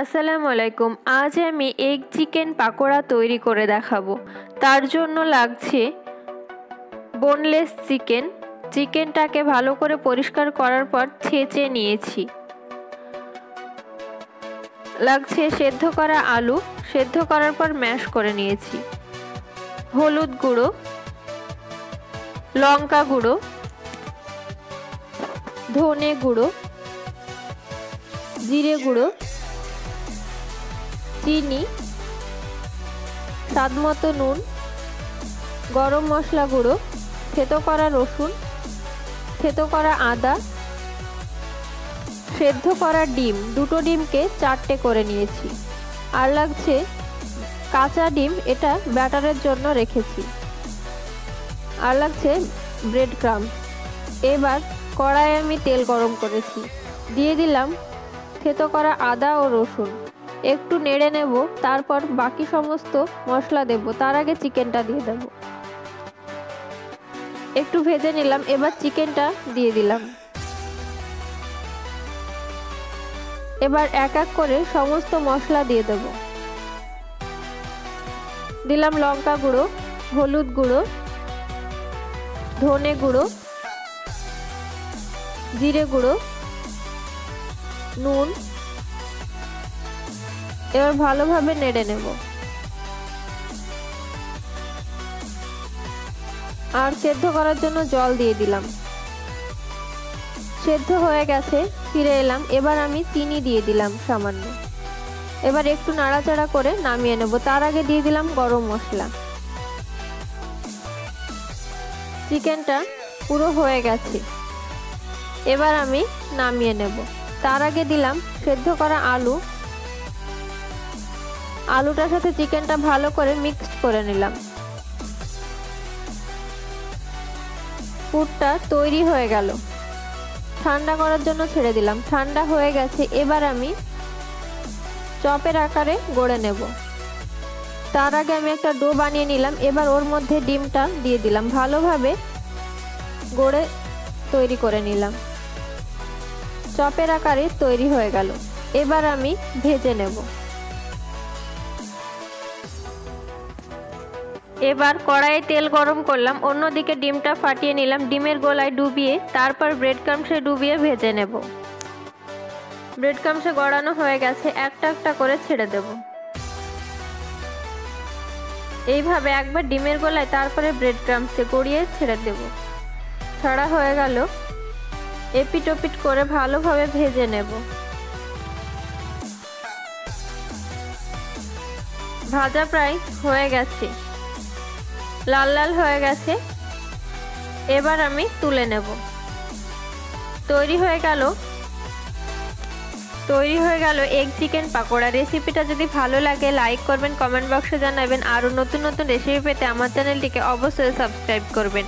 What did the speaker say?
আসসালামু আলাইকুম। আজ আমি এগ চিকেন পাকোড়া তৈরি করে দেখাবো। তার জন্য লাগছে বোনলেস চিকেন। চিকেনটাকে ভালো করে পরিষ্কার করার পর ছেঁচে নিয়েছি। লাগছে সেদ্ধ করা আলু, সেদ্ধ করার পর ম্যাশ করে নিয়েছি। হলুদ গুঁড়ো, লঙ্কা গুঁড়ো, ধনে গুঁড়ো, জিরে গুঁড়ো, চিনি, স্বাদমতো নুন, গরম মশলা গুঁড়ো, থেতো করা রসুন, থেতো করা আদা, সেদ্ধ করা ডিম, দুটো ডিমকে 4টে করে নিয়েছি। আর লাগছে কাঁচা ডিম, এটা ব্যাটারের জন্য রেখেছি। আর লাগছে ব্রেড ক্রাম্ব। এবার কড়াইয়ে আমি তেল গরম করেছি, দিয়ে দিলাম থেতো করা আদা ও রসুন। একটু নেড়ে নেব, তারপর বাকি সমস্ত মশলা দেব। তার আগে চিকেনটা দিয়ে দেব। একটু ভেজে নিলাম, এবার চিকেনটা দিয়ে দিলাম। এবার এক এক করে সমস্ত মশলা দিয়ে দেব। দিলাম লঙ্কা গুঁড়ো, হলুদ গুঁড়ো, ধনে গুঁড়ো, জিরে গুঁড়ো, নুন। এবার ভালোভাবে নেড়ে নেব। আর সেদ্ধ করার জন্য জল দিয়ে দিলাম। সেদ্ধ হয়ে গেছে, ফিরে এলাম। এবার আমি চিনি দিয়ে দিলাম সামান্য। এবার একটু নাড়াচাড়া করে নামিয়ে নেব। তার আগে দিয়ে দিলাম গরম মশলা। চিকেনটা পুরো হয়ে গেছে, এবার আমি নামিয়ে নেব। তার আগে দিলাম সেদ্ধ করা আলু। আলুটার সাথে চিকেনটা ভালো করে মিক্সড করে নিলাম। পুরটা তৈরি হয়ে গেল। ঠান্ডা করার জন্য ছেড়ে দিলাম। ঠান্ডা হয়ে গেছে, এবার আমি চপের আকারে গড়ে নেব। তার আগে আমি একটা ডো বানিয়ে নিলাম। এবার ওর মধ্যে ডিমটা দিয়ে দিলাম, ভালোভাবে গড়ে তৈরি করে নিলাম। চপের আকারে তৈরি হয়ে গেল। এবার আমি ভেজে নেব। এবার কড়াইয়ে তেল গরম করলাম, অন্যদিকে ডিমটা ফাটিয়ে নিলাম। ডিমের গোলায় ডুবিয়ে তারপর ব্রেড ক্রাম্বসে ডুবিয়ে ভেজে নেব। ব্রেড ক্রাম্বসে গড়ানো হয়ে গেছে, একটা একটা করে ছেড়ে দেব। এইভাবে একবার ডিমের গোলায় তারপরে ব্রেড ক্রাম্বসে গড়িয়ে ছেড়ে দেব। ছাড়া হয়ে গেল, এপিট ওপিট করে ভালোভাবে ভেজে নেব। ভাজা প্রায় হয়ে গেছে, লাল লাল হয়ে গেছে। এবার আমি তুলে নেব। তৈরি হয়ে গেল এগ চিকেন পাকোড়া। রেসিপিটা যদি ভালো লাগে লাইক করবেন, কমেন্ট বক্সে জানাবেন। আরও নতুন নতুন রেসিপি পেতে আমার চ্যানেলটিকে অবশ্যই সাবস্ক্রাইব করবেন।